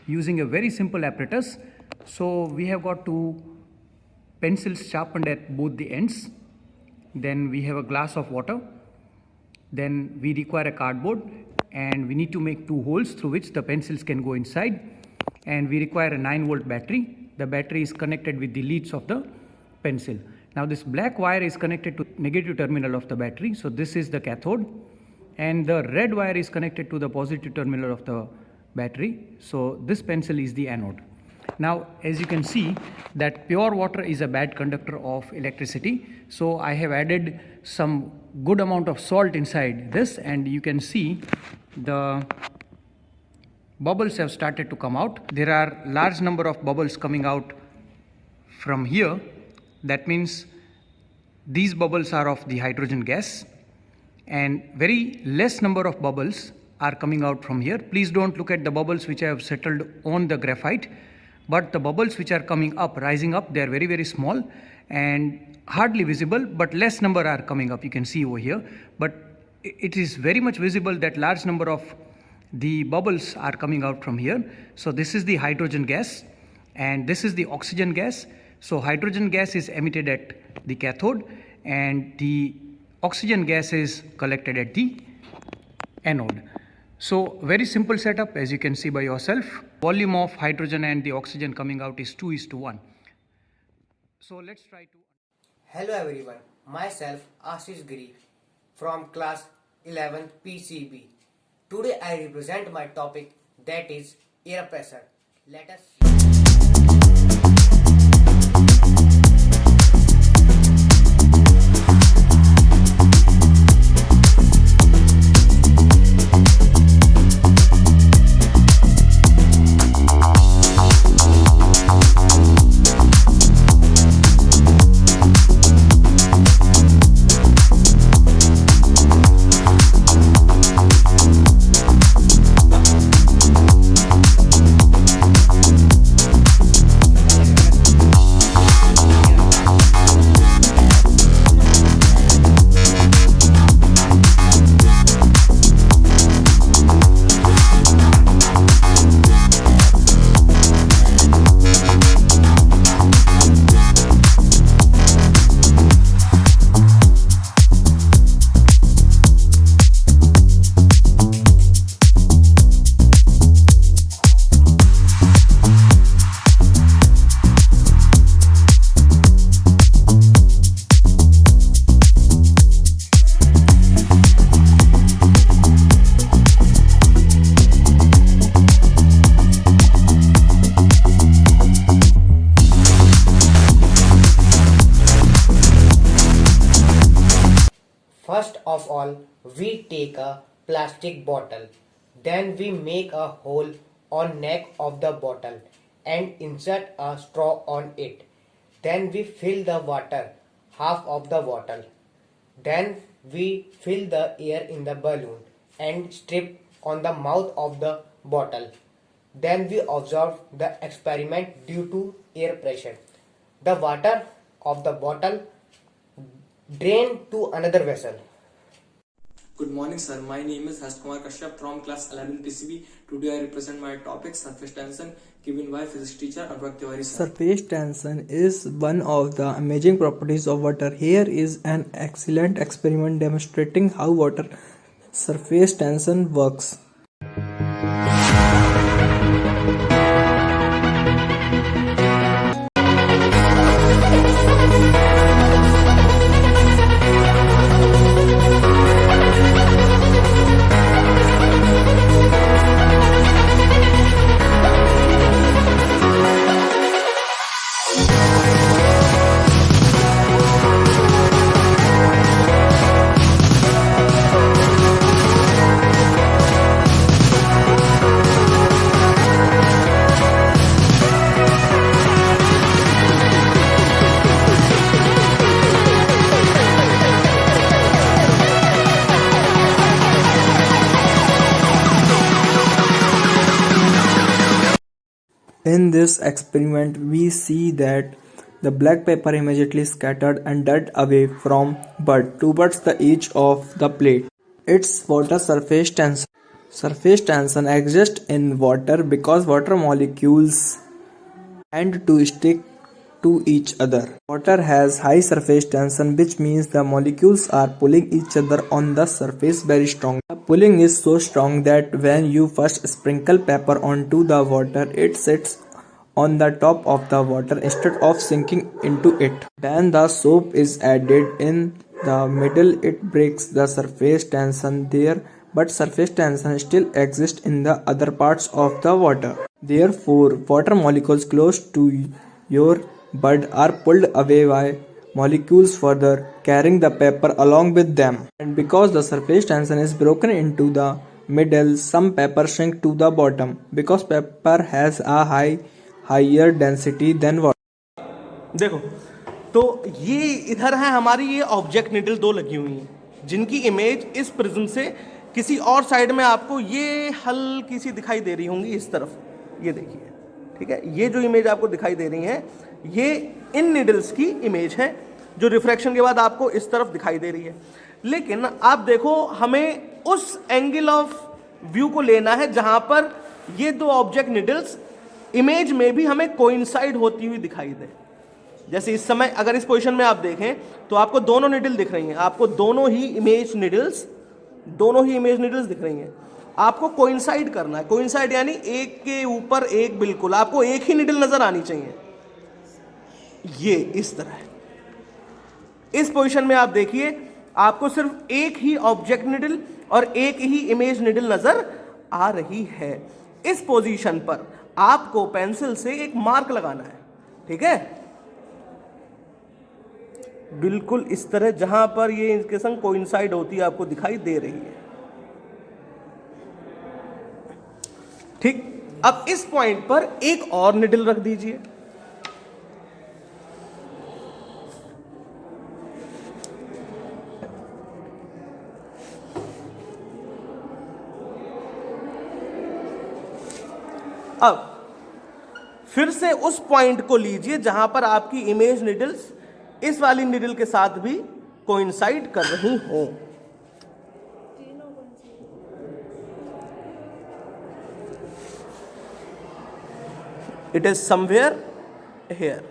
using a very simple apparatus. So we have got two pencils sharpened at both the ends. Then we have a glass of water. Then we require a cardboard, and we need to make two holes through which the pencils can go inside. And we require a 9-volt battery. The battery is connected with the leads of the pencil. Now this black wire is connected to negative terminal of the battery. So this is the cathode, and the red wire is connected to the positive terminal of the battery. So this pencil is the anode. Now as you can see that pure water is a bad conductor of electricity. So I have added some good amount of salt inside this, and you can see the bubbles have started to come out. There are large number of bubbles coming out from here. That means these bubbles are of the hydrogen gas, and very less number of bubbles are coming out from here. Please don't look at the bubbles which I have settled on the graphite, but the bubbles which are coming up, rising up, they are very small and hardly visible, but less number are coming up. You can see over here, but it is very much visible that large number of the bubbles are coming out from here. So this is the hydrogen gas, and this is the oxygen gas. So hydrogen gas is emitted at the cathode, and the oxygen gas is collected at the anode. So very simple setup, as you can see by yourself. Volume of hydrogen and the oxygen coming out is 2:1. So let's try to... Hello everyone, myself Ashish Giri from class 11 PCB. Today I represent my topic, that is air pressure. Let us see. First of all, we take a plastic bottle. Then we make a hole on neck of the bottle and insert a straw on it. Then we fill the water, half of the bottle. Then we fill the air in the balloon and strip on the mouth of the bottle. Then we observe the experiment due to air pressure. The water of the bottle drain to another vessel. Good morning sir, my name is Harsh Kumar Kashyap from class 11 PCB. Today I represent my topic surface tension given by physics teacher Anurag Tiwari sir. Surface tension is one of the amazing properties of water. Here is an excellent experiment demonstrating how water surface tension works. In this experiment, we see that the black paper immediately scattered and dirt away from but towards the edge of the plate. It's water surface tension. Surface tension exists in water because water molecules tend to stick to each other. Water has high surface tension, which means the molecules are pulling each other on the surface very strong. The pulling is so strong that when you first sprinkle pepper onto the water, it sits on the top of the water instead of sinking into it. When the soap is added in the middle, it breaks the surface tension there, but surface tension still exists in the other parts of the water. Therefore, water molecules close to your bud are pulled away by molecules further carrying the pepper along with them. And because the surface tension is broken into the middle, some pepper shrink to the bottom because pepper has a higher density than water. देखो, तो ये इधर है हमारी ये object needle दो लगी हुई हैं जिनकी इमेज इस प्रिज्म से किसी और साइड में आपको ये हल्की सी दिखाई दे रही होंगी इस तरफ, ये देखिए, ठीक है। ये जो इमेज आपको दिखाई दे रही है ये इन निडल्स की इमेज है जो रिफ्रैक्शन के बाद आपको इस तरफ दिखाई दे रही है। लेकिन आप देखो, हमें उस एंगल ऑफ व्यू को लेना है जहां पर ये दो ऑब्जेक्ट निडल्स इमेज में भी हमें कोइंसाइड होती हुई दिखाई दे। जैसे इस समय अगर इस पोजीशन में आप देखें तो आपको दोनों निडल दिख रही हैं, आपको दोनों ही इमेज निडल्स दिख रही हैं। आपको कोइंसाइड करना है, कोइंसाइड यानी एक के ऊपर एक, बिल्कुल आपको एक ही निडल नजर आनी चाहिए, ये इस तरह। इस पोजीशन में आप देखिए, आपको सिर्फ एक ही ऑब्जेक्ट निडल और एक ही इमेज निडल नजर आ रही है। इस पोजीशन पर आपको पेंसिल से एक मार्क लगाना है, ठीक है, बिल्कुल इस तरह जहां पर ये इनके संग कोइंसाइड होती है आपको दिखाई दे रही है, ठीक। अब इस पॉइंट पर एक और निडल रख दीजिए, अब फिर से उस पॉइंट को लीजिए जहां पर आपकी इमेज निडल्स इस वाली निडल के साथ भी कोइंसाइड कर रही हों। It is somewhere here.